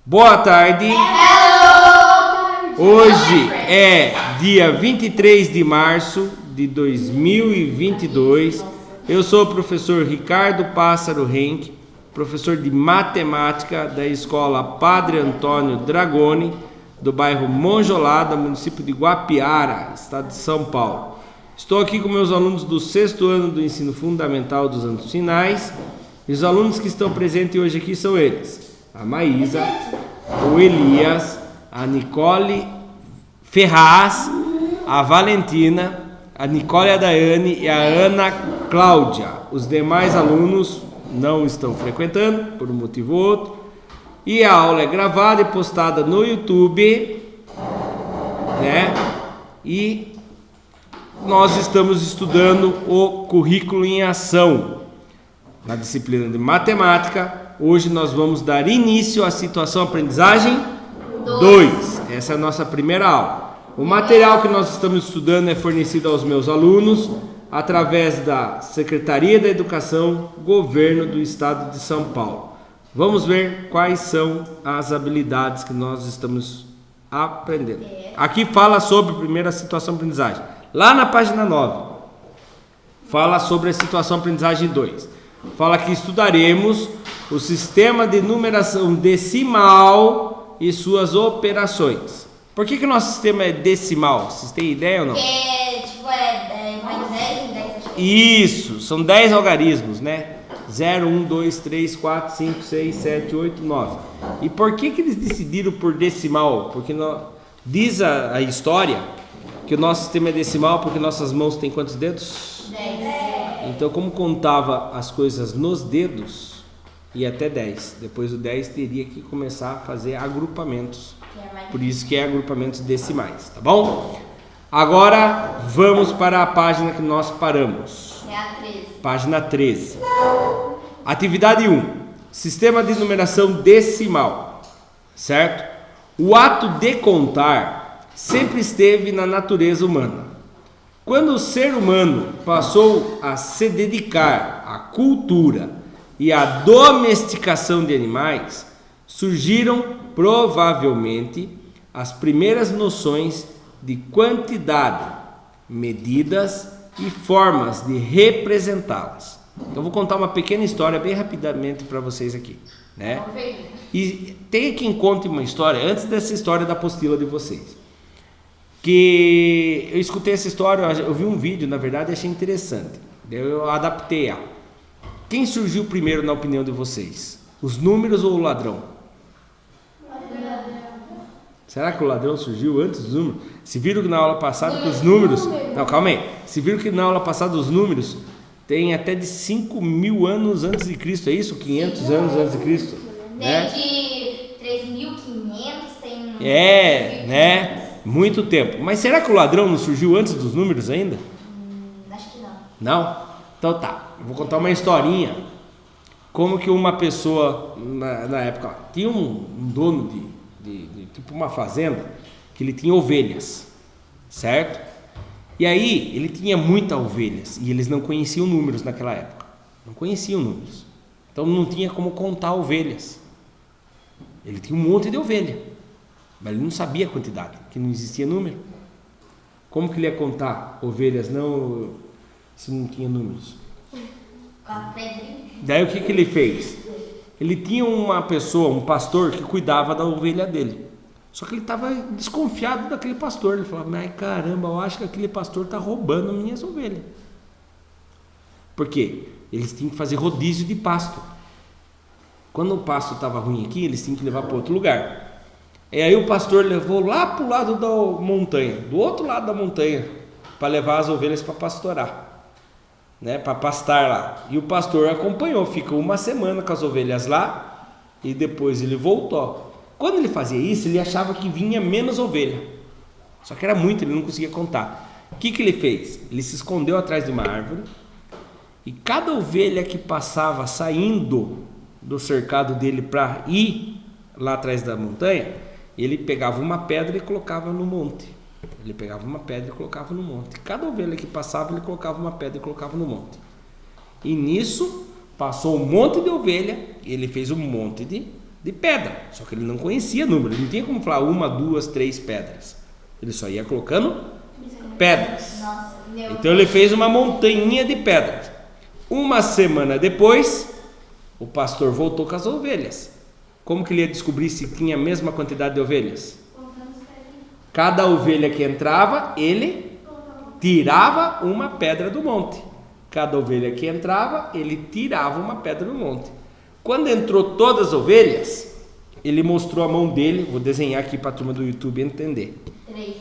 Boa tarde. Hoje é dia 23 de março de 2022. Eu sou o professor Ricardo Pássaro Henke, professor de matemática da escola Padre Antônio Dragoni, do bairro Monjolada, município de Guapiara, estado de São Paulo. Estou aqui com meus alunos do 6º ano do ensino fundamental dos anos finais. E os alunos que estão presentes hoje aqui são eles: a Maísa, o Elias, a Nicole Ferraz, a Valentina, a Nicole Adaiane e a Ana Cláudia. Os demais alunos não estão frequentando por um motivo ou outro. E a aula é gravada e postada no YouTube, né? E nós estamos estudando o currículo em ação na disciplina de matemática. Hoje nós vamos dar início à situação aprendizagem 2. Essa é a nossa primeira aula. O material que nós estamos estudando é fornecido aos meus alunos através da Secretaria da Educação, Governo do Estado de São Paulo. Vamos ver quais são as habilidades que nós estamos aprendendo. Aqui fala sobre a primeira situação aprendizagem. Lá na página 9, fala sobre a situação aprendizagem 2. Fala que estudaremos o sistema de numeração decimal e suas operações. Por que o nosso sistema é decimal? Vocês têm ideia ou não? Mais 10 em 10. Isso, são 10 algarismos, né? 0, 1, 2, 3, 4, 5, 6, 7, 8, 9. E por que eles decidiram por decimal? Porque diz a história que o nosso sistema é decimal porque nossas mãos têm quantos dedos? 10. Então, como contava as coisas nos dedos, ia até 10. Depois do 10 teria que começar a fazer agrupamentos. Por isso que é agrupamentos decimais, tá bom? Agora vamos para a página que nós paramos. É a 13. Página 13. Atividade 1. Sistema de numeração decimal. Certo? O ato de contar sempre esteve na natureza humana. Quando o ser humano passou a se dedicar à cultura e à domesticação de animais, surgiram provavelmente as primeiras noções de quantidade, medidas e formas de representá-las. Então vou contar uma pequena história bem rapidamente para vocês aqui, né? E tem quem conte uma história antes dessa história da apostila de vocês. Que eu escutei essa história, eu vi um vídeo, na verdade, e achei interessante. Eu adaptei ela. Quem surgiu primeiro na opinião de vocês? Os números ou o ladrão? Será que o ladrão surgiu antes dos números? Se viram que na aula passada que os números... Não, calma aí. Se viram que na aula passada os números tem até de 5.000 anos antes de Cristo, é isso? 500 anos antes de Cristo? Né? Tem de 3.500, tem... né? Muito tempo. Mas será que o ladrão não surgiu antes dos números ainda? Acho que não. Não? Então tá. Eu vou contar uma historinha. Como que uma pessoa, na época, tinha um dono de tipo uma fazenda, que ele tinha ovelhas, certo? E aí, ele tinha muitas ovelhas, e eles não conheciam números naquela época. Não conheciam números. Então não tinha como contar ovelhas. Ele tinha um monte de ovelha. Mas ele não sabia a quantidade, que não existia número. Como que ele ia contar ovelhas se não tinha números? Daí o que ele fez? Ele tinha uma pessoa, um pastor, que cuidava da ovelha dele. Só que ele estava desconfiado daquele pastor. Ele falava: mas caramba, eu acho que aquele pastor está roubando minhas ovelhas. Por quê? Eles tinham que fazer rodízio de pasto. Quando o pasto estava ruim aqui, eles tinham que levar para outro lugar. E aí o pastor levou lá para o lado da montanha, do outro lado da montanha, para levar as ovelhas para pastorar, né? Para pastar lá. E o pastor acompanhou, ficou uma semana com as ovelhas lá e depois ele voltou. Quando ele fazia isso, ele achava que vinha menos ovelha. Só que era muito, ele não conseguia contar. O que ele fez? Ele se escondeu atrás de uma árvore e cada ovelha que passava saindo do cercado dele para ir lá atrás da montanha, ele pegava uma pedra e colocava no monte. Cada ovelha que passava, ele colocava uma pedra e colocava no monte. E nisso, passou um monte de ovelha, ele fez um monte de de pedra. Só que ele não conhecia número, ele não tinha como falar 1, 2, 3 pedras. Ele só ia colocando pedras. Nossa, meu. Então ele fez uma montanha de pedras. Uma semana depois, o pastor voltou com as ovelhas. Como que ele ia descobrir se tinha a mesma quantidade de ovelhas? Cada ovelha que entrava, ele tirava uma pedra do monte. Cada ovelha que entrava, ele tirava uma pedra do monte. Quando entrou todas as ovelhas, ele mostrou a mão dele. Vou desenhar aqui para a turma do YouTube entender. 3.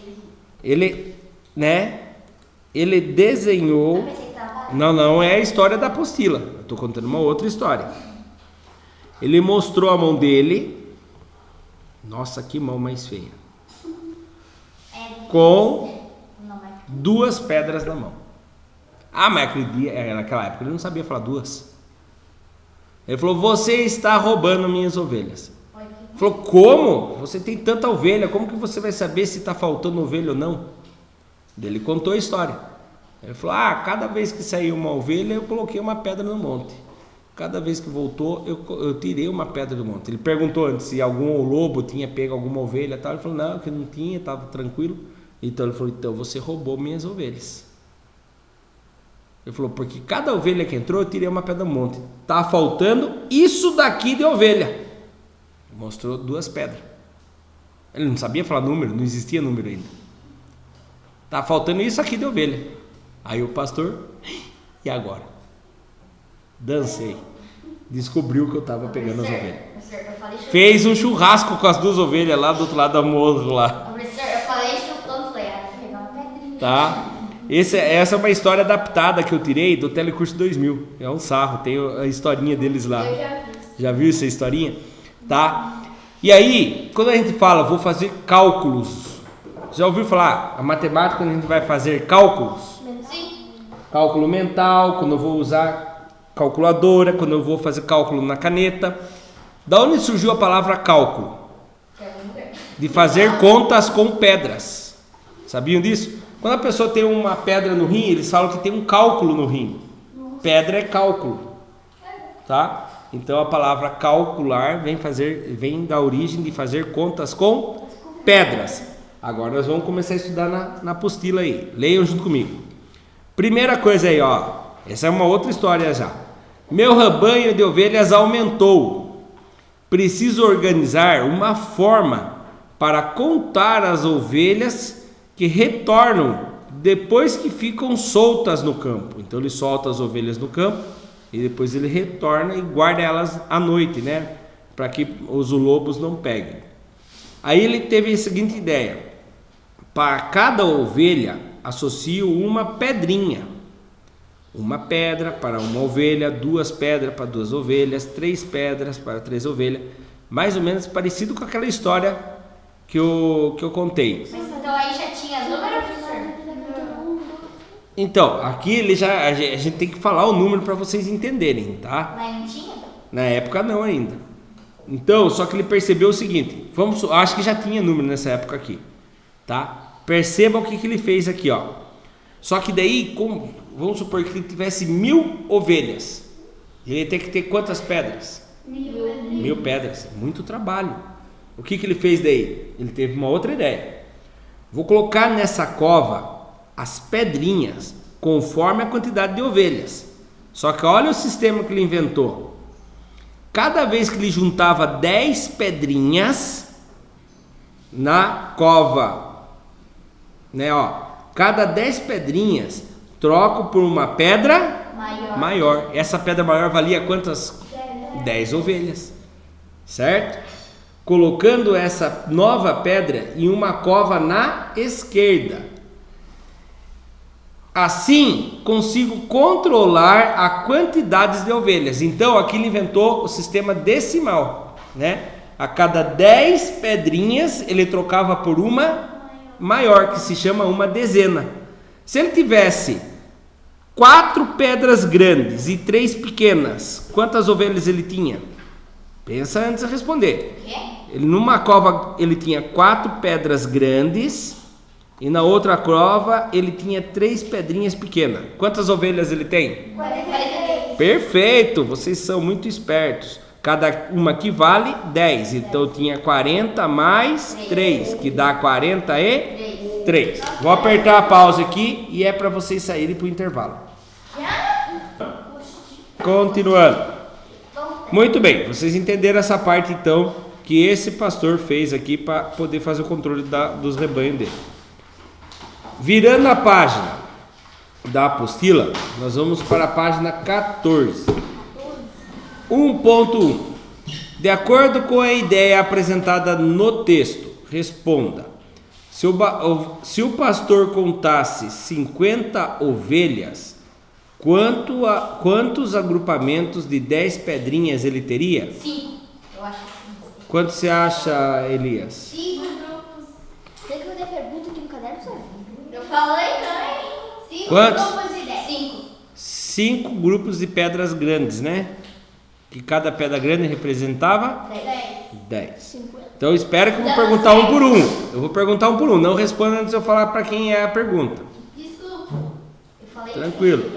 Ele desenhou. Eu pensei que tava. Não é a história da apostila. Eu estou contando uma outra história. Ele mostrou a mão dele. Nossa, que mão mais feia. Com Não, mas. 2 pedras na mão. Ah, mas naquela época ele não sabia falar 2. Ele falou: você está roubando minhas ovelhas. Pode. Ele falou: como? Você tem tanta ovelha, como que você vai saber se está faltando ovelha ou não? Ele contou a história. Ele falou: cada vez que saiu uma ovelha, eu coloquei uma pedra no monte. Cada vez que voltou, eu tirei uma pedra do monte. Ele perguntou antes se algum lobo tinha pego alguma ovelha e tal. Ele falou: não, que não tinha, estava tranquilo. Então ele falou: então você roubou minhas ovelhas. Ele falou: porque cada ovelha que entrou, eu tirei uma pedra do monte. Tá faltando isso daqui de ovelha. Mostrou 2 pedras. Ele não sabia falar número, não existia número ainda. Tá faltando isso aqui de ovelha. Aí o pastor: e agora? Dancei. Descobriu que eu estava pegando as ovelhas. Professor, eu falei chupando. Fez um churrasco com as 2 ovelhas lá do outro lado da morro lá. Professor, eu falei chupando, falei, vou pegar uma pedrinha. Tá? Essa é uma história adaptada que eu tirei do Telecurso 2000. É um sarro, tem a historinha deles lá. Eu já vi. Já viu essa historinha? Tá? E aí, quando a gente fala, vou fazer cálculos. Já ouviu falar? A matemática, quando a gente vai fazer cálculos. Sim. Cálculo mental, quando eu vou usar calculadora, quando eu vou fazer cálculo na caneta. Da onde surgiu a palavra cálculo? De fazer contas com pedras. Sabiam disso? Quando a pessoa tem uma pedra no rim, eles falam que tem um cálculo no rim. Pedra é cálculo. Tá? Então a palavra calcular vem da origem de fazer contas com pedras. Agora nós vamos começar a estudar na apostila aí. Leiam junto comigo. Primeira coisa aí, ó. Essa é uma outra história já. Meu rebanho de ovelhas aumentou. Preciso organizar uma forma para contar as ovelhas que retornam depois que ficam soltas no campo. Então ele solta as ovelhas no campo e depois ele retorna e guarda elas à noite, né? Para que os lobos não peguem. Aí ele teve a seguinte ideia: para cada ovelha associo uma pedrinha. Uma pedra para uma ovelha, 2 pedras para 2 ovelhas, 3 pedras para 3 ovelhas. Mais ou menos parecido com aquela história que eu contei. Mas então aí já tinha número, professor? Então, aqui a gente tem que falar o número para vocês entenderem, tá? Mas não tinha? Na época não ainda. Então, só que ele percebeu o seguinte, acho que já tinha número nessa época aqui, tá? Perceba o que ele fez aqui, ó. Só que daí, vamos supor que ele tivesse 1000 ovelhas. Ele ia ter que ter quantas pedras? 1000 pedras. Muito trabalho. O que ele fez daí? Ele teve uma outra ideia. Vou colocar nessa cova as pedrinhas conforme a quantidade de ovelhas. Só que olha o sistema que ele inventou. Cada vez que ele juntava 10 pedrinhas na cova, né, ó, cada 10 pedrinhas troco por uma pedra maior. Essa pedra maior valia quantas? 10 ovelhas, certo? Colocando essa nova pedra em uma cova na esquerda. Assim, consigo controlar a quantidade de ovelhas. Então, aqui ele inventou o sistema decimal, né? A cada 10 pedrinhas, ele trocava por uma maior, que se chama uma dezena. Se ele tivesse 4 pedras grandes e 3 pequenas, quantas ovelhas ele tinha? Pensa antes de responder. Numa cova, ele tinha 4 pedras grandes e na outra cova ele tinha 3 pedrinhas pequenas. Quantas ovelhas ele tem? 43. Perfeito, vocês são muito espertos. Cada uma que vale 10. Então tinha 40 mais 3, que dá 43. Vou apertar a pausa aqui e é para vocês saírem para o intervalo. Continuando. Muito bem, vocês entenderam essa parte então que esse pastor fez aqui para poder fazer o controle dos rebanhos dele. Virando a página da apostila, nós vamos para a página 14. 1.1. De acordo com a ideia apresentada no texto, responda. Se o pastor contasse 50 ovelhas, quantos agrupamentos de 10 pedrinhas ele teria? 5. Eu acho que 5. Quanto você acha, Elias? 5 grupos. Tem que fazer pergunta aqui no caderno, senhor? Eu falei também. 5 Quantos? grupos de 10. 5. 5 grupos de pedras grandes, né? Que cada pedra grande representava 10. 50. Então espero que eu vou perguntar um por um. Eu vou perguntar um por um. Não responda antes de eu falar para quem é a pergunta. Desculpa. Eu falei. Tranquilo.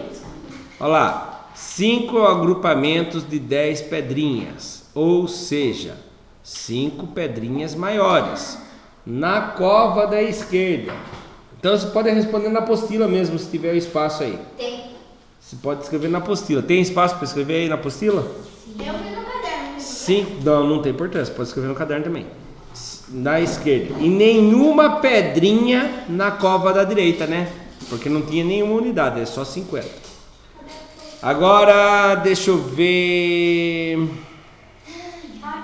Olha lá. 5 agrupamentos de 10 pedrinhas. Ou seja, 5 pedrinhas maiores. Na cova da esquerda. Então você pode responder na apostila mesmo, se tiver espaço aí. Tem. Você pode escrever na apostila. Tem espaço para escrever aí na apostila? Eu fiz no caderno. Sim. Não tem importância. Pode escrever no caderno também. Na esquerda. E nenhuma pedrinha na cova da direita, né? Porque não tinha nenhuma unidade, é só 50. Agora, deixa eu ver.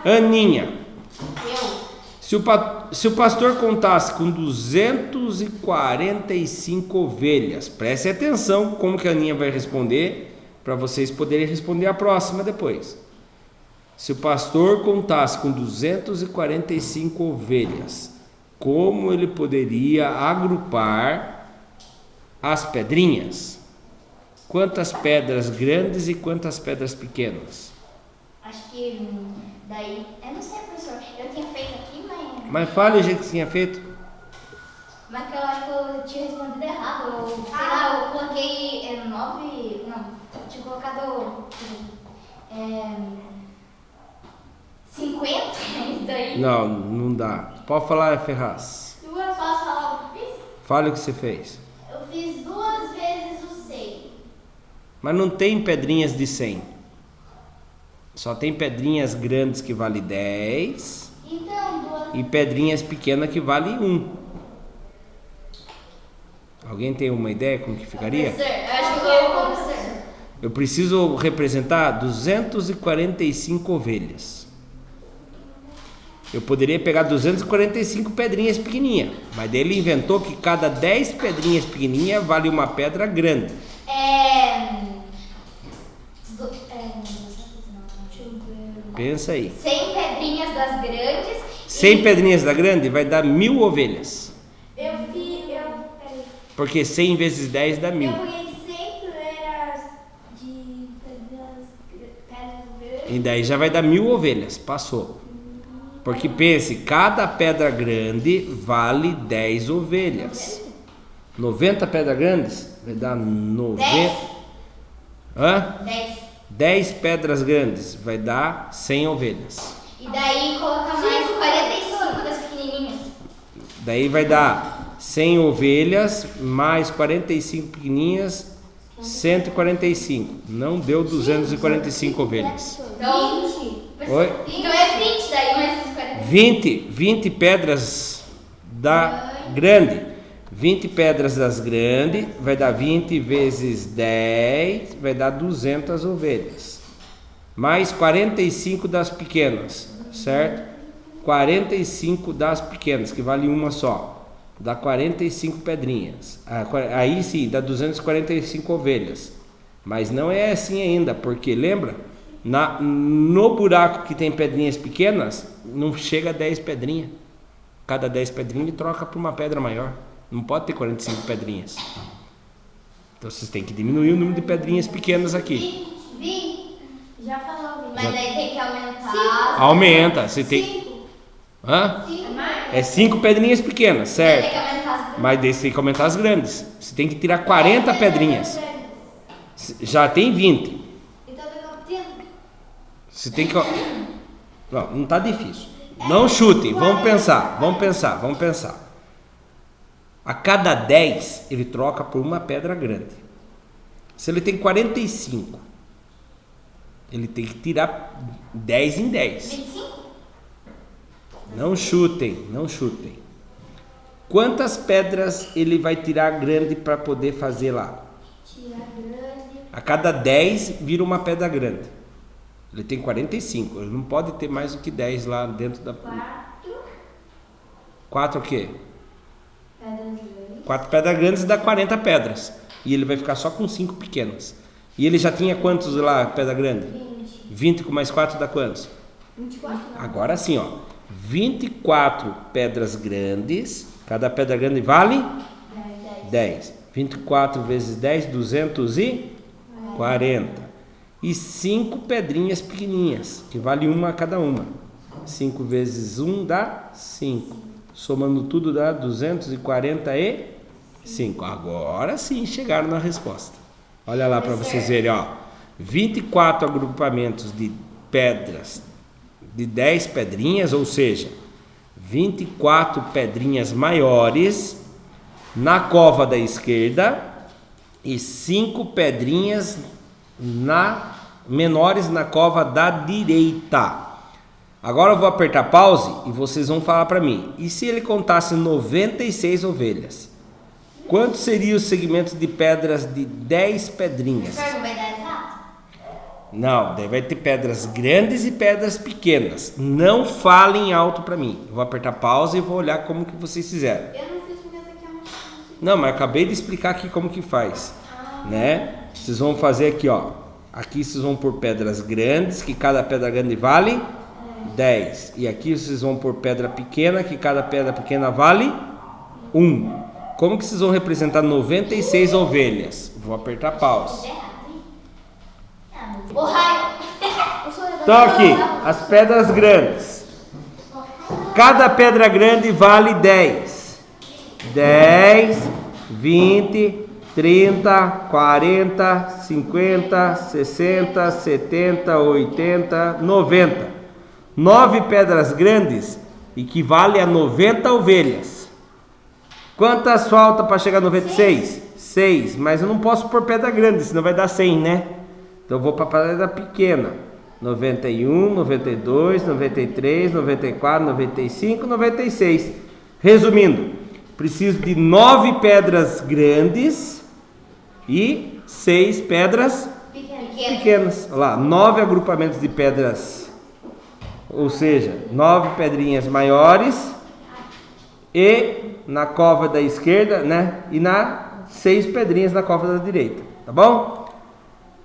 Aninha. Eu. Se o pastor contasse com 245 ovelhas, preste atenção como que a Aninha vai responder, para vocês poderem responder a próxima depois. Se o pastor contasse com 245 ovelhas, como ele poderia agrupar as pedrinhas? Quantas pedras grandes e quantas pedras pequenas? Acho que daí. Eu não sei, professor. Eu tinha feito aqui, Mas fale o jeito que tinha feito. Mas que eu acho que eu tinha respondido errado. Sei lá, eu coloquei 9. Não, eu tinha colocado 50. Isso daí. Não dá. Pode falar, Ferraz. Posso falar o que eu fiz? Fale o que você fez. Eu fiz 2 vezes o 100. Mas não tem pedrinhas de 100. Só tem pedrinhas grandes que vale 10 Então, 2. e pedrinhas pequenas que vale 1. Alguém tem uma ideia como que ficaria? Professor, eu acho que eu, professor. Eu preciso representar 245 ovelhas. Eu poderia pegar 245 pedrinhas pequenininhas, mas daí ele inventou que cada 10 pedrinhas pequenininhas vale uma pedra grande. Pensa aí. 100 pedrinhas das grandes. 100 pedrinhas da grande vai dar 1000 ovelhas. Peraí. Porque 100 vezes 10 dá 1000. Eu peguei 100 fileiras de pedras grandes. E daí já vai dar 1000 ovelhas. Passou. Porque pense, cada pedra grande vale 10 ovelhas. 90 pedras grandes vai dar 90. 10. Hã? 10. 10 pedras grandes vai dar 100 ovelhas. E daí colocar mais 45 das pequenininhas. Daí vai dar 100 ovelhas mais 45 pequenininhas, 145. Não deu 245 ovelhas. Então, Oi? Então é 20 daí, mais os 45. 20 pedras da grande. 20 pedras das grandes vai dar 20 vezes 10, vai dar 200 ovelhas. Mais 45 das pequenas, certo? 45 das pequenas, que vale uma só. Dá 45 pedrinhas. Aí sim, dá 245 ovelhas. Mas não é assim ainda, porque lembra? No buraco que tem pedrinhas pequenas, não chega a 10 pedrinhas. Cada 10 pedrinhas troca por uma pedra maior. Não pode ter 45 pedrinhas. Então vocês têm que diminuir o número de pedrinhas pequenas aqui. 20. Já falou, Mas daí tem que aumentar. Aumenta. Você tem. 5. Hã? 5 mais. É 5 pedrinhas pequenas, Tem certo? que aumentar as Mas daí você tem que aumentar as grandes. Você tem que tirar 40 pedrinhas. Já tem 20. Então pegou 30. Você tem que... Não tá difícil. Não chutem, vamos pensar. A cada 10, ele troca por uma pedra grande. Se ele tem 45, ele tem que tirar 10 em 10. 25? Não chutem. Quantas pedras ele vai tirar grande para poder fazer lá? Tirar grande. A cada 10 vira uma pedra grande. Ele tem 45, ele não pode ter mais do que 10 lá dentro da... 4 o quê? Pedras grandes. 4 pedras grandes dá 40 pedras. E ele vai ficar só com 5 pequenas. E ele já tinha quantos lá, pedra grande? 20 com mais 4 dá quantos? 24. Agora sim, ó. 24 pedras grandes. Cada pedra grande vale? 10. 24 vezes 10, 240. E 5 pedrinhas pequenininhas, que vale uma a cada uma. 5 vezes 1 dá 5. Somando tudo dá 245. Agora sim chegaram na resposta. Olha lá para vocês verem, ó. 24 agrupamentos de pedras de 10 pedrinhas, ou seja, 24 pedrinhas maiores na cova da esquerda e 5 pedrinhas menores na cova da direita. Agora eu vou apertar pause e vocês vão falar para mim. E se ele contasse 96 ovelhas? Quantos seriam os segmentos de pedras de 10 pedrinhas? Professor, não vai dar exato? Não, daí vai ter pedras grandes e pedras pequenas. Não falem alto para mim. Eu vou apertar pause e vou olhar como que vocês fizeram. Eu não fiz porque essa aqui é uma chance. Não, mas eu acabei de explicar aqui como que faz, né? Vocês vão fazer aqui, ó. Aqui vocês vão pôr pedras grandes, que cada pedra grande vale 10. E aqui vocês vão pôr pedra pequena, que cada pedra pequena vale 1. Como que vocês vão representar 96 ovelhas? Vou apertar pause. O raio. Então aqui, as pedras grandes. Cada pedra grande vale 10. 10, 20, 30, 40, 50, 60, 70, 80, 90. 9 pedras grandes equivale a 90 ovelhas. Quantas faltam para chegar a 96? 6, mas eu não posso pôr pedra grande, senão vai dar 100, né? Então eu vou para a pedra pequena. 91, 92, 93, 94, 95, 96. Resumindo, preciso de 9 pedras grandes e 6 pedras pequenas. Olha lá, 9 agrupamentos de pedras, ou seja, 9 pedrinhas maiores e na cova da esquerda, né? E 6 pedrinhas na cova da direita, tá bom?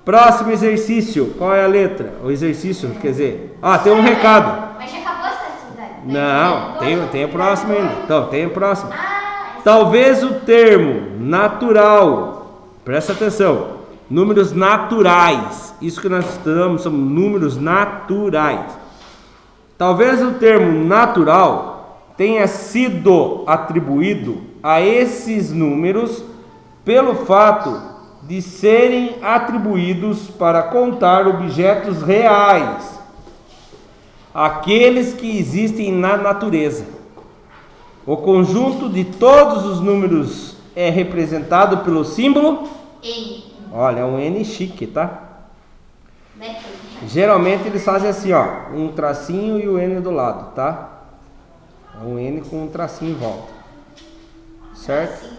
Próximo exercício, qual é a letra? O exercício, quer dizer, tem um recado. Mas já acabou essa atividade? Não, tem o próximo ainda. Então, tem o próximo. Talvez o termo natural, presta atenção, números naturais, isso que nós estudamos são números naturais. Talvez o termo natural tenha sido atribuído a esses números pelo fato de serem atribuídos para contar objetos reais, aqueles que existem na natureza. O conjunto de todos os números é representado pelo símbolo N. Olha, é um N chique, tá? Geralmente eles fazem assim, ó, um tracinho e o N do lado, tá? É um N com um tracinho em volta, certo?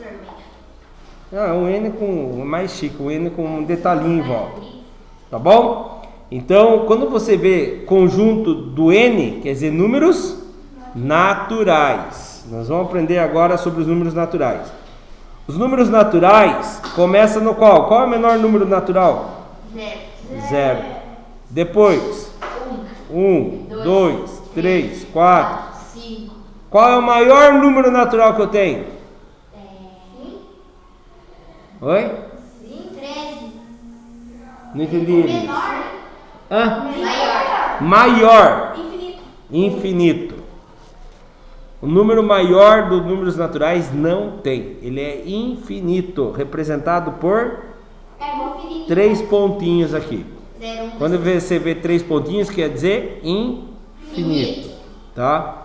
É um N com mais chique, um N com um detalhinho em volta, tá bom? Então, quando você vê conjunto do N, quer dizer números naturais. Nós vamos aprender agora sobre os números naturais. Os números naturais começam no qual? Qual é o menor número natural? 0. Depois 1, 2, 3, 4, 5. Qual é o maior número natural que eu tenho? Oi? 13. Não entendi. Menor. Hã? Maior. Infinito. O número maior dos números naturais não tem. Ele é infinito, representado por 3 pontinhos aqui. 0. 0, 1. Quando você vê 3 pontinhos, quer dizer infinito, tá?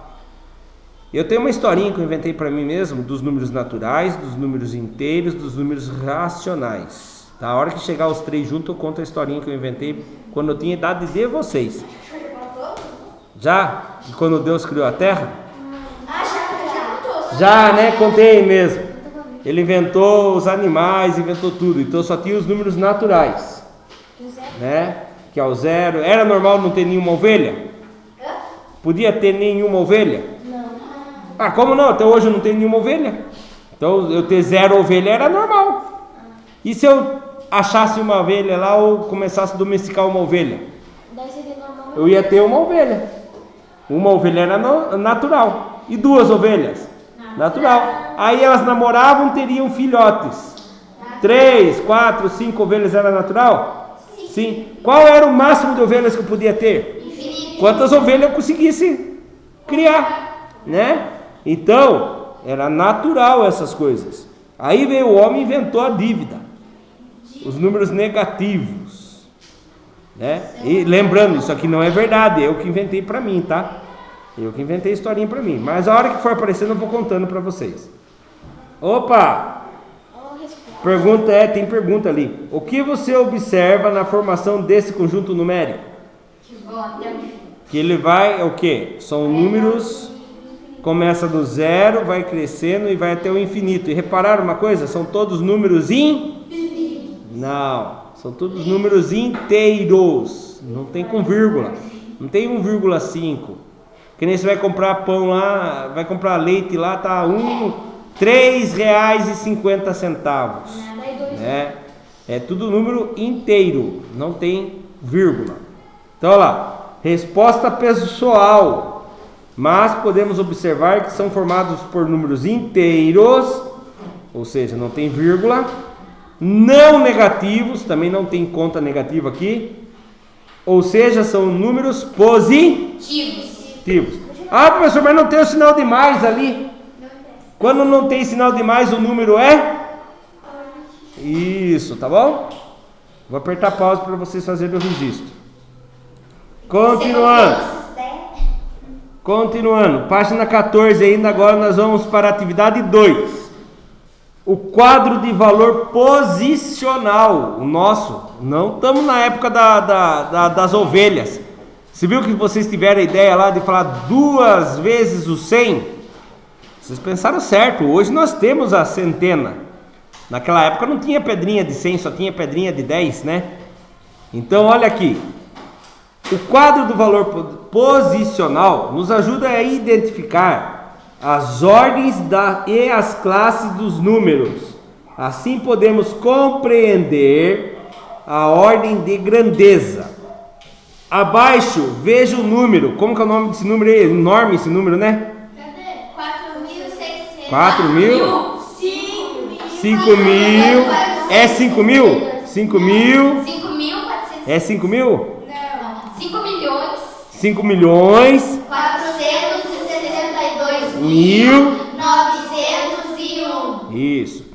Eu tenho uma historinha que eu inventei para mim mesmo dos números naturais, dos números inteiros, dos números racionais. Tá? A hora que chegar os 3 juntos, eu conto a historinha que eu inventei quando eu tinha idade de vocês. Já? Quando Deus criou a Terra? Já contou. Já, né? Contei mesmo. Ele inventou os animais, inventou tudo. Então só tinha os números naturais, né? Que é o 0. Era normal não ter nenhuma ovelha? Podia ter nenhuma ovelha? Ah, como não? Até hoje eu não tenho nenhuma ovelha. Então eu ter 0 ovelha era normal. E se eu achasse uma ovelha lá ou começasse a domesticar uma ovelha? Eu ia ter uma ovelha. Uma ovelha era natural. E 2 ovelhas? Natural. Aí elas namoravam, teriam filhotes. 3, 4, 5 ovelhas era natural? Sim. Qual era o máximo de ovelhas que eu podia ter? Infinito. Quantas ovelhas eu conseguisse criar, né? Então, era natural essas coisas. Aí veio o homem e inventou a dívida. Os números negativos, né? E lembrando, isso aqui não é verdade, eu que inventei para mim, tá? Eu que inventei a historinha para mim. Mas a hora que for aparecendo eu vou contando para vocês. Opa! Pergunta tem pergunta ali. O que você observa na formação desse conjunto numérico? Que bom, até o fim. Que ele vai, o quê? São números, começa do 0, vai crescendo e vai até o infinito. E repararam uma coisa? São todos números Não, são todos números inteiros. Não tem com vírgula. Não tem 1,5. Que nem você vai comprar pão lá, vai comprar leite lá, tá R$3,50. Né? É tudo número inteiro, não tem vírgula. Então, olha lá, resposta pessoal. Mas podemos observar que são formados por números inteiros, ou seja, não tem vírgula, não negativos, também não tem conta negativa aqui, ou seja, são números positivos. Ah, professor, mas não tem o sinal de mais ali. Quando não tem sinal de mais, o número é? Isso, tá bom? Vou apertar pausa para vocês fazerem o registro. Continuando, página 14 ainda, agora nós vamos para a atividade 2. O quadro de valor posicional, o nosso, não estamos na época das ovelhas. Você viu que vocês tiveram a ideia lá de falar 2 vezes o 100? Vocês pensaram certo, hoje nós temos a centena. Naquela época não tinha pedrinha de 100, só tinha pedrinha de 10, né? Então olha aqui. O quadro do valor posicional nos ajuda a identificar as ordens e as classes dos números. Assim podemos compreender a ordem de grandeza. Abaixo, veja o número. Como que é o nome desse número aí? É enorme esse número, né? Cadê? 4.600. 4.000? 5.000. 5.000? É 5.000? 5.000? 5.400. É 5.000? Não. 5 milhões. 5 milhões? 462.901. Isso.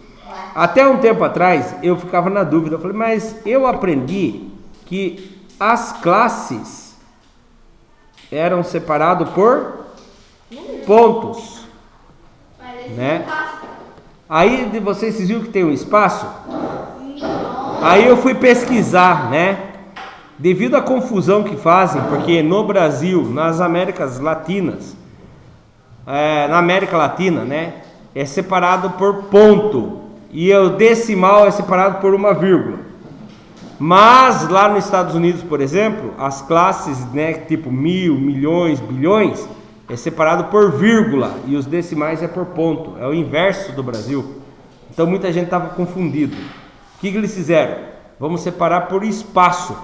Até um tempo atrás eu ficava na dúvida. Eu falei, mas eu aprendi que as classes eram separadas por pontos, né? Aí de vocês viram que tem um espaço? Aí eu fui pesquisar, né? Devido à confusão que fazem, porque no Brasil, nas Américas Latinas, na América Latina, né? É separado por ponto e o decimal é separado por uma vírgula. Mas lá nos Estados Unidos, por exemplo, as classes, né, tipo 1.000, milhões, bilhões, é separado por vírgula e os decimais é por ponto. É o inverso do Brasil. Então muita gente estava confundido. O que eles fizeram? Vamos separar por espaço.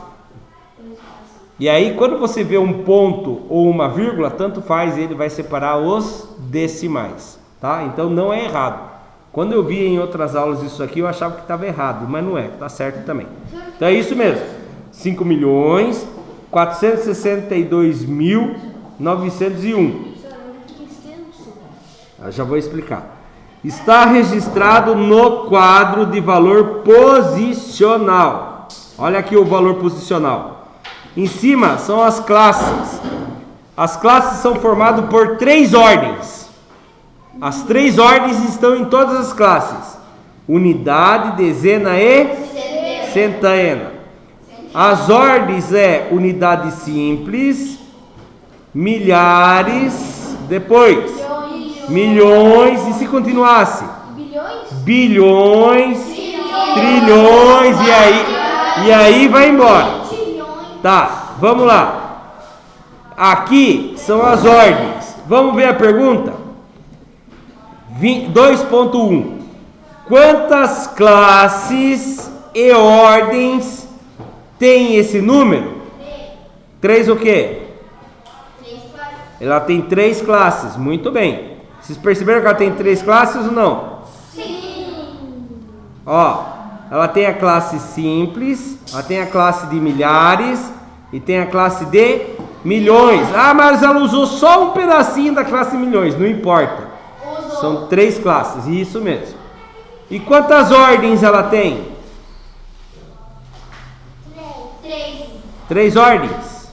E aí quando você vê um ponto ou uma vírgula, tanto faz, ele vai separar os decimais, tá? Então não é errado. Quando eu vi em outras aulas isso aqui, eu achava que estava errado, mas não é, tá certo também. Então é isso mesmo, 5.462.901. Eu já vou explicar. Está registrado no quadro de valor posicional. Olha aqui o valor posicional. Em cima são as classes. As classes são formadas por 3 ordens. As 3 ordens estão em todas as classes: unidade, dezena e centena. As ordens é unidade simples, milhares, depois milhões, e se continuasse? Bilhões, trilhões, e aí vai embora. Tá, vamos lá. Aqui são as ordens. Vamos ver a pergunta? 2.1. Quantas classes e ordens tem esse número? 3 o quê? Ela tem 3 classes. Muito bem. Vocês perceberam que ela tem 3 classes ou não? Sim. Ó, ela tem a classe simples, ela tem a classe de milhares e tem a classe de milhões. Ah, mas ela usou só um pedacinho da classe de milhões. Não importa. São 3 classes. Isso mesmo. E quantas ordens ela tem? 3 ordens.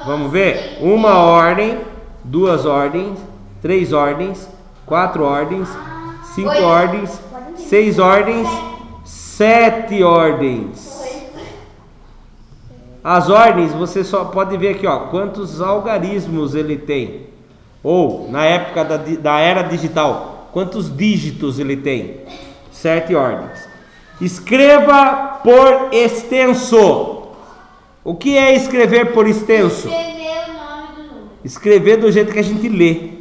Vamos ver? 1 ordem, 2 ordens, 3 ordens, 4 ordens, 5 ordens, 6 ordens, 7 ordens. As ordens você só pode ver aqui, ó, quantos algarismos ele tem. Ou, na época da era digital, quantos dígitos ele tem. 7 ordens. Escreva por extenso. O que é escrever por extenso? Escrever o nome do número. Escrever do jeito que a gente lê.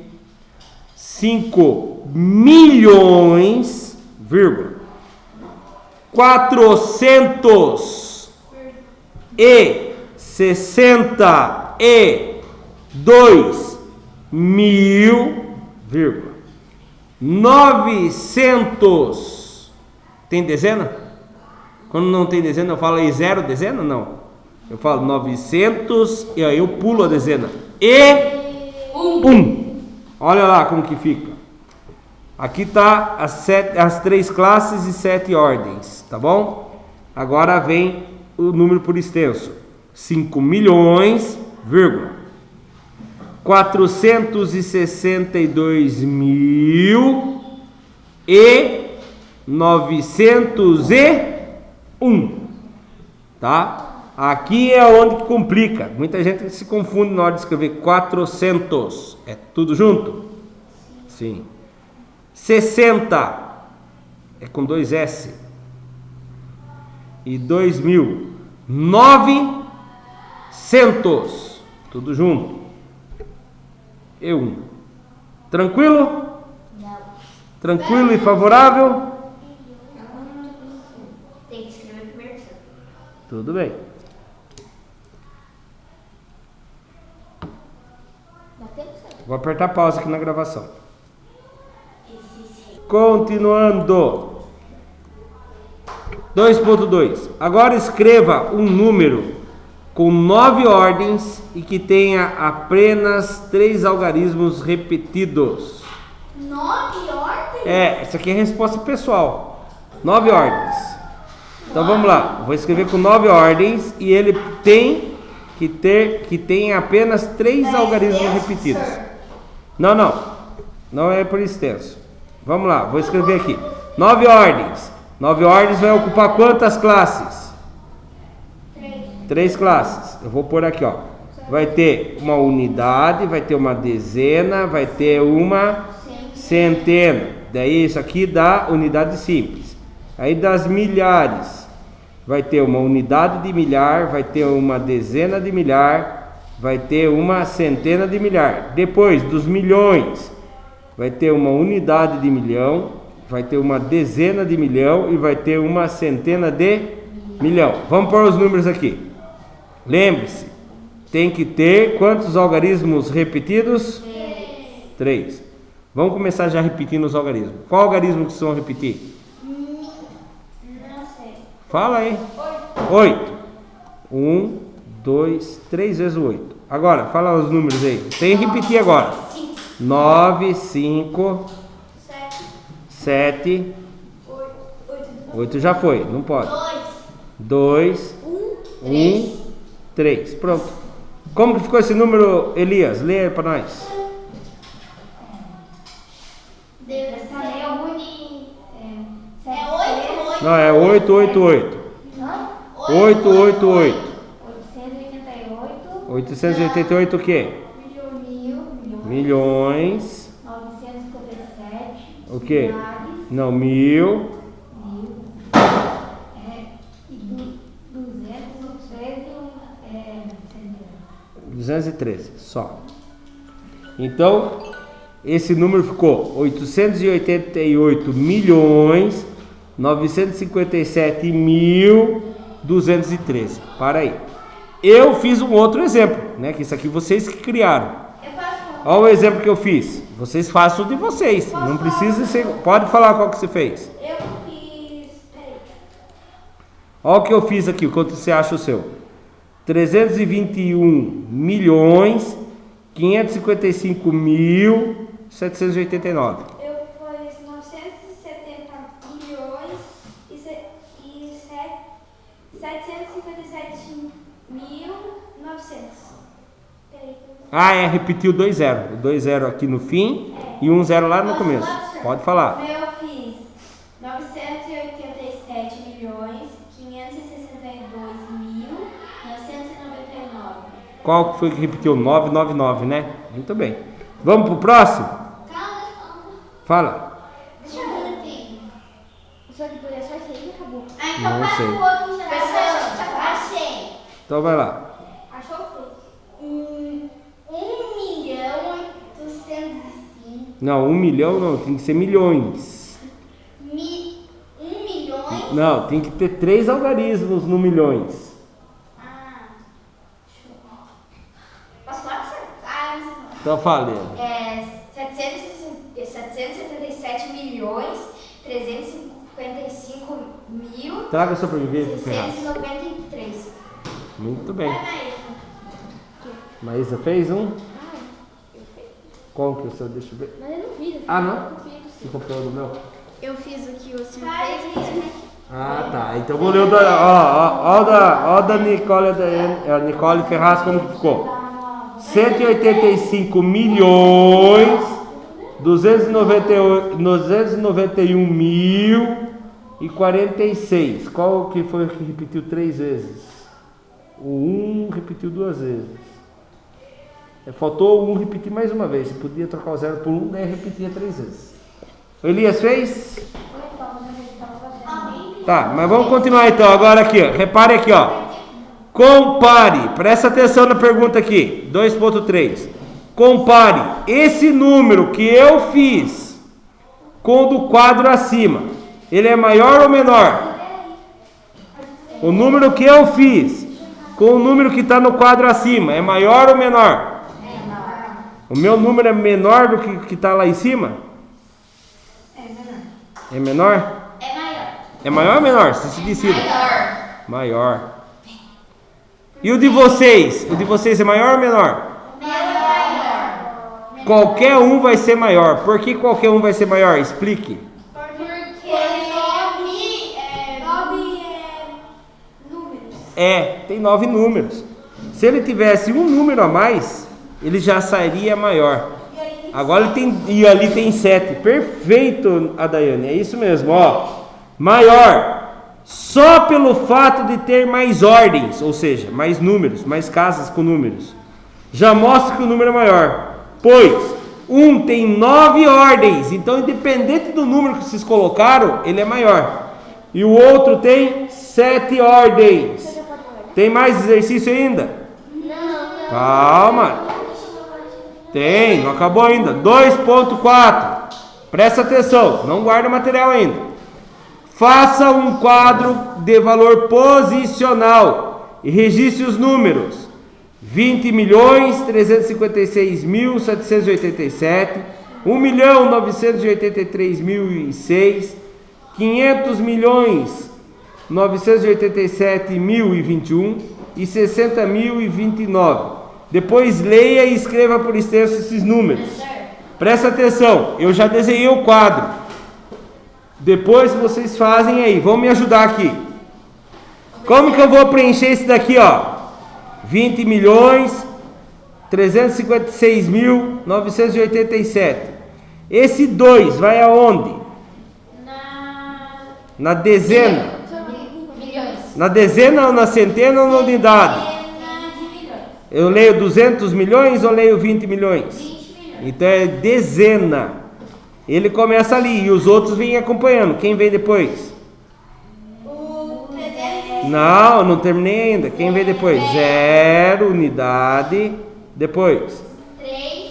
5 milhões, vírgula, 462 mil, vírgula, 900. Tem dezena? Quando não tem dezena, eu falo aí 0 dezena? Não. Eu falo 900 e aí eu pulo a dezena. E 1. Olha lá como que fica. Aqui tá as 3 classes e 7 ordens, tá bom? Agora vem o número por extenso. 5 milhões, vírgula, 462 mil e 901, tá? Aqui é onde complica. Muita gente se confunde na hora de escrever 400. É tudo junto? Sim. 60 é com 2 S. E 2.000. 900. Tudo junto. E 1. Tranquilo? Não. Tranquilo e favorável? Tem que escrever primeiro. Tudo bem. Vou apertar pausa aqui na gravação. Continuando. 2.2. Agora escreva um número com 9 ordens e que tenha apenas 3 algarismos repetidos. 9 ordens? Essa aqui é a resposta pessoal. 9 ordens. Então vamos lá. Vou escrever com 9 ordens e ele tem que tem apenas 3 algarismos repetidos. Não é por extenso. Vamos lá, vou escrever aqui. 9 ordens. 9 ordens vai ocupar quantas classes? 3 classes. Eu vou pôr aqui, ó. Vai ter uma unidade, vai ter uma dezena, vai ter uma centena. Daí isso aqui dá unidade simples. Aí das milhares, vai ter uma unidade de milhar, vai ter uma dezena de milhar, vai ter uma centena de milhar. Depois dos milhões, vai ter uma unidade de milhão, vai ter uma dezena de milhão e vai ter uma centena de milhão. Vamos pôr os números aqui. Lembre-se, tem que ter quantos algarismos repetidos? 3. Vamos começar já repetindo os algarismos. Qual algarismo que vocês vão repetir? Não sei. Fala aí. 8. 1, 2, 3 vezes 8. Agora, fala os números aí. Sem repetir agora. 9, 5, 7. 8 já foi, não pode. 2, 1, 1, 3. Pronto. Como que ficou esse número, Elias? Leia para nós. Deve ser É o Uni. é 8. Não, é 888. Não? 888. 888. 888 o quê? Milhões. 957. O quê? Milhares. Não, 1000. E 213, só. Então, esse número ficou 888 milhões 957 mil 213. Para aí. Eu fiz um outro exemplo, né? Que isso aqui vocês que criaram. Eu faço. Olha o exemplo que eu fiz. Vocês façam o de vocês. Não precisa ser. Pode falar qual que você fez. Eu fiz. Peraí. Olha o que eu fiz aqui. Quanto você acha o seu? 321 milhões 555 mil 789. Eu fiz 970 milhões e 757.900. Peraí. Ah, repetiu 2 0. O 2 0 aqui no fim e 1 0 lá no começo. Pode falar. Eu fiz 987 milhões 562.999. Qual que foi que repetiu? 999, né? Muito bem. Vamos pro próximo? Calma. Fala. Deixa eu ver aqui. Só que por essa aqui e acabou. Ah, então Não passa sei. o outro já. Pessoal, achei. Então vai lá. Achou o fez? 1.805.000. Não, 1 milhão não, tem que ser milhões. 1 milhões. Não, tem que ter 3 algarismos no milhões. Posso falar pra você? Ah, não sei. Então fale. 777 milhões 355 mil Traga só para mim ver, Ferraz. 693. Muito bem. Vai, Maísa. Maísa fez um? Qual que é o seu? Deixa eu ver. Mas eu não fiz. Ah, não? Você copiou do meu? Eu fiz o que o senhor Vai, fez. Maísa. Ah, tá. Então vou ler o da. Ó, da Nicole, a Nicole Ferraz, como que ficou? 185 milhões 291 mil e 46. Qual que foi que repetiu 3 vezes? O 1 repetiu 2 vezes. Faltou o 1 repetir mais uma vez. Você podia trocar o 0 por 1, daí repetia 3 vezes. O Elias fez? Tá, mas vamos continuar então. Agora aqui, ó. Repare aqui, ó. Compare, presta atenção na pergunta aqui, 2.3. Compare esse número que eu fiz com o do quadro acima. Ele é maior ou menor? O número que eu fiz com o número que está no quadro acima é maior ou menor? O meu número é menor do que está lá em cima? É menor? É maior. É maior ou menor? Você se decida. Maior. Maior. E o de vocês? O de vocês é maior ou menor? Maior. Qualquer um vai ser maior. Por que qualquer um vai ser maior? Explique. Porque 9 números. Tem 9 números. Se ele tivesse um número a mais, ele já sairia maior. Agora ele tem, e ali tem 7. Perfeito, Adaiane. É isso mesmo, ó. Maior. Só pelo fato de ter mais ordens, ou seja, mais números, mais casas com números, já mostra que o número é maior. Pois um tem 9 ordens, então independente do número que vocês colocaram, ele é maior. E o outro tem 7 ordens. Tem mais exercício ainda? Não. Calma. Tem, não acabou ainda. 2.4. Presta atenção, não guarda o material ainda. Faça um quadro de valor posicional e registre os números 20.356.787, 1.983.006, 500.987.021 e 60.029. Depois leia e escreva por extenso esses números. Presta atenção, eu já desenhei o quadro. Depois vocês fazem aí, vão me ajudar aqui. Como que eu vou preencher esse daqui, ó? 20.356.987. Esse 2 vai aonde? Na dezena. Milhões. Na dezena ou na centena ou na unidade? Eu leio 200 milhões ou leio 20 milhões? Então é dezena. Ele começa ali e os outros vêm acompanhando. Quem vem depois? Não terminei ainda. Quem vem depois? 0, unidade. Depois?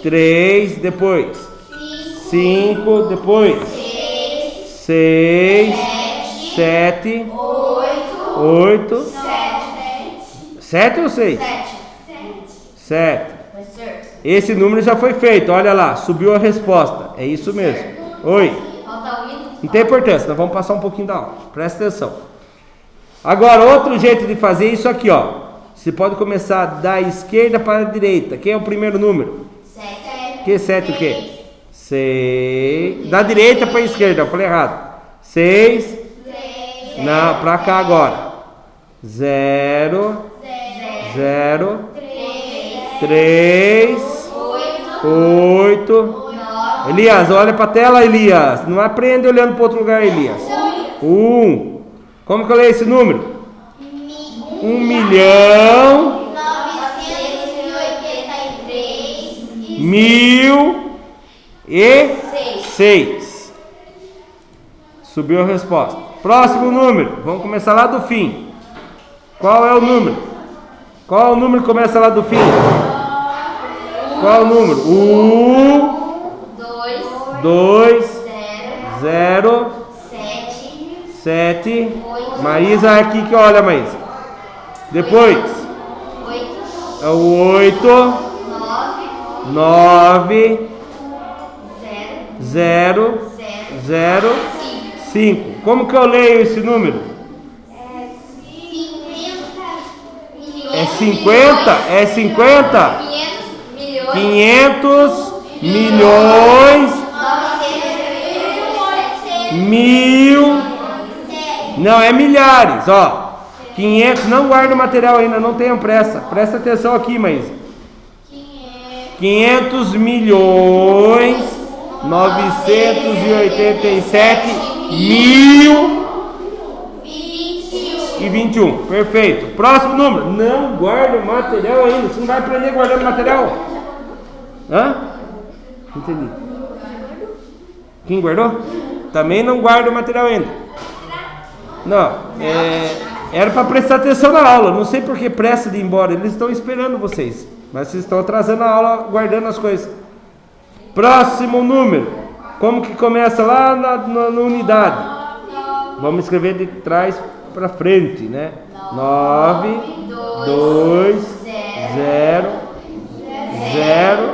3, depois? 5, depois? 6, 7, 8, 7 ou 6? 7. Esse número já foi feito, olha lá, subiu a resposta. É isso mesmo. Oi. Não tem importância, nós vamos passar um pouquinho da aula. Presta atenção. Agora, outro jeito de fazer isso aqui, ó. Você pode começar da esquerda para a direita. Quem é o primeiro número? 7. Que 7 o quê? 6. Da direita para a esquerda, eu falei errado. 6. Não, para cá agora. 0. 0. 3. 8. Elias, olha para a tela, Elias. Não aprende olhando para outro lugar, Elias. 1. Como que eu leio esse número? 1.983.006. Subiu a resposta. Próximo número. Vamos começar lá do fim. Qual é o número? Qual é o número que começa lá do fim? Qual é o número? 2, 0, 7. Maísa é aqui que olha, Maísa. Depois é o 8, 9, 0, 5. Como que eu leio esse número? É 50? É 50? 500 milhões, mil. Não, é milhares, ó. 500, não guarda o material ainda, não tenham pressa. Presta atenção aqui, Maísa. 500 milhões, 987 mil e 21. Perfeito. Próximo número. Não guarda o material ainda. Você não vai aprender guardando material. Hã? Entendi. Quem guardou? Também não guarda o material ainda. Não, era para prestar atenção na aula. Não sei por que pressa de ir embora. Eles estão esperando vocês. Mas vocês estão atrasando a aula, guardando as coisas. Próximo número. Como que começa lá na unidade? Vamos escrever de trás para frente, né? 9, 2, 0, 0,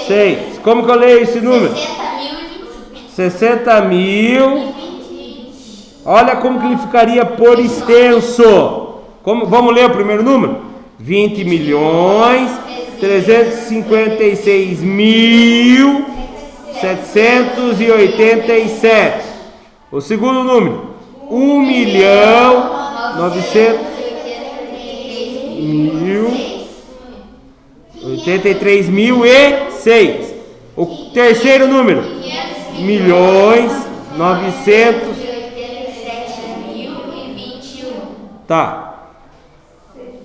6. Como que eu leio esse número? 60 mil. Olha como que ele ficaria por extenso. Vamos ler o primeiro número? 20 milhões 356 mil 787. O segundo número? 1 milhão 900 mil 83 mil e 6. O terceiro número? Milhões 900. Tá.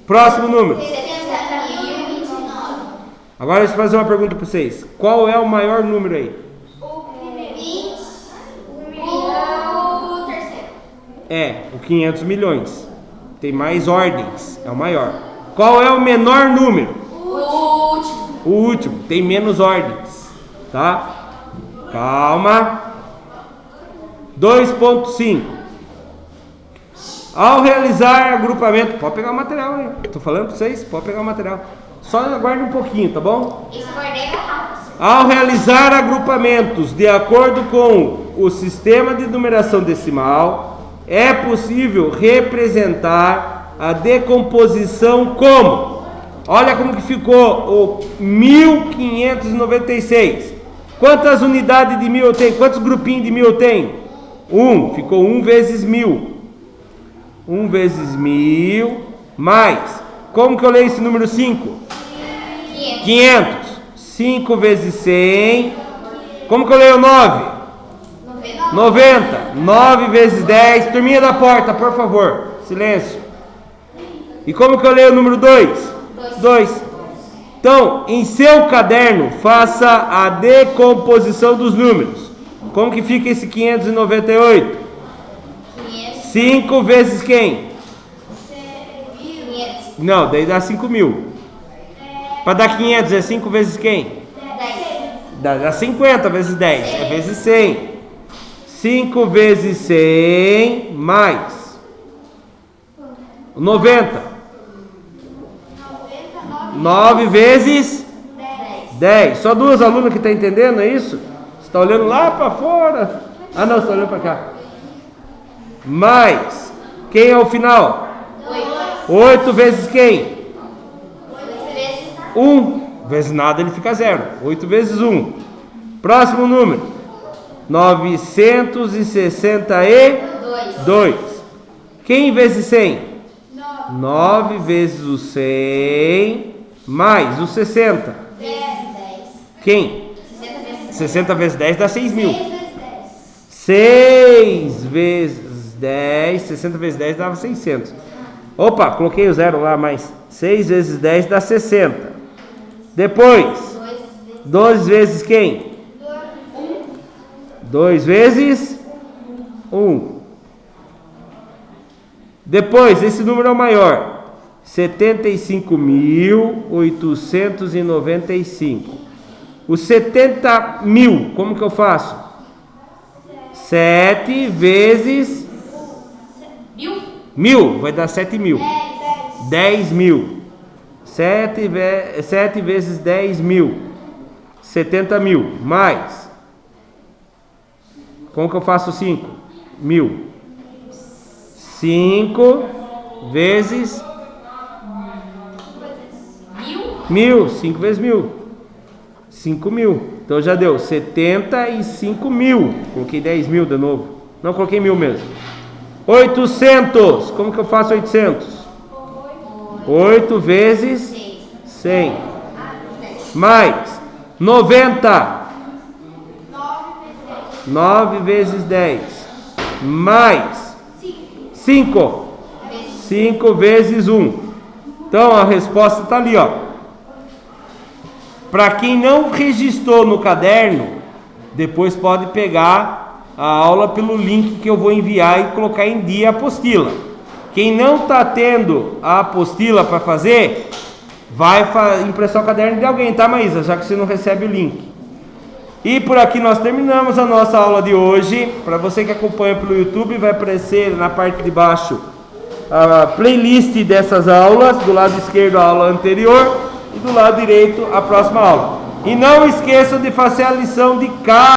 Próximo número. Agora deixa eu fazer uma pergunta para vocês. Qual é o maior número aí? O terceiro. É, o 500 milhões. Tem mais ordens. É o maior. Qual é o menor número? O último. O último. Tem menos ordens. Tá? Calma. 2.5. Ao realizar agrupamento, pode pegar o material aí. Tô falando para vocês, pode pegar o material. Só aguarde um pouquinho, tá bom? Isso guardei rápido. Ao realizar agrupamentos de acordo com o sistema de numeração decimal, é possível representar a decomposição como? Olha como que ficou o 1596. Quantas unidades de mil tem? Quantos grupinhos de mil tem? 1. Ficou 1 vezes 1000. 1 vezes 1000, mais. Como que eu leio esse número 5? 500. 5 vezes 100. Como que eu leio 9? 90. 9 vezes 10. Turminha da porta, por favor. Silêncio. E como que eu leio o número 2? 2. Então, em seu caderno, faça a decomposição dos números. Como que fica esse 598? 5 vezes quem? 500. Não, daí dá 5.000. Para dar 500 é 5 vezes quem? 10. Dá 50 vezes 10, é vezes 100. 5 vezes 100 mais 90. 9 vezes 10. Só duas alunas que estão entendendo, é isso? Você está olhando lá para fora. Ah, não, você está olhando para cá. Mais. Quem é o final? 8 vezes quem? 1 vezes nada, ele fica 0. 8 vezes 1. Próximo número. 962. Quem vezes 100? 9 vezes o 100 mais o 60. Quem? 60 vezes 10 dá 6.000. 6 vezes 10, 60 vezes 10 dava 600. Opa, coloquei o 0 lá, mais 6 vezes 10 dá 60. Depois, 2 vezes quem? 2 vezes 1. Depois, esse número é o maior. 75.895. Os 70.000, como que eu faço? 7 vezes 1.000, vai dar 7.000. 10.000. 7 vezes 10.000. 70.000. Mais. Como que eu faço 5? 1.000. 5 vezes 1.000. 5 vezes 1.000. 5.000. Então já deu 75.000. Coloquei 10.000 de novo. Não, coloquei 1.000 mesmo. 800. Como que eu faço 800? 8 vezes 100. Mais 90. 9 vezes 10. Mais 5. 5 vezes 1. Então a resposta está ali, ó. Para quem não registrou no caderno, depois pode pegar a aula pelo link que eu vou enviar e colocar em dia a apostila. Quem não está tendo a apostila para fazer, vai impressar o caderno de alguém, tá, Maísa? Já que você não recebe o link. E por aqui nós terminamos a nossa aula de hoje. Para você que acompanha pelo YouTube, vai aparecer na parte de baixo a playlist dessas aulas. Do lado esquerdo a aula anterior e do lado direito a próxima aula. E não esqueçam de fazer a lição de casa.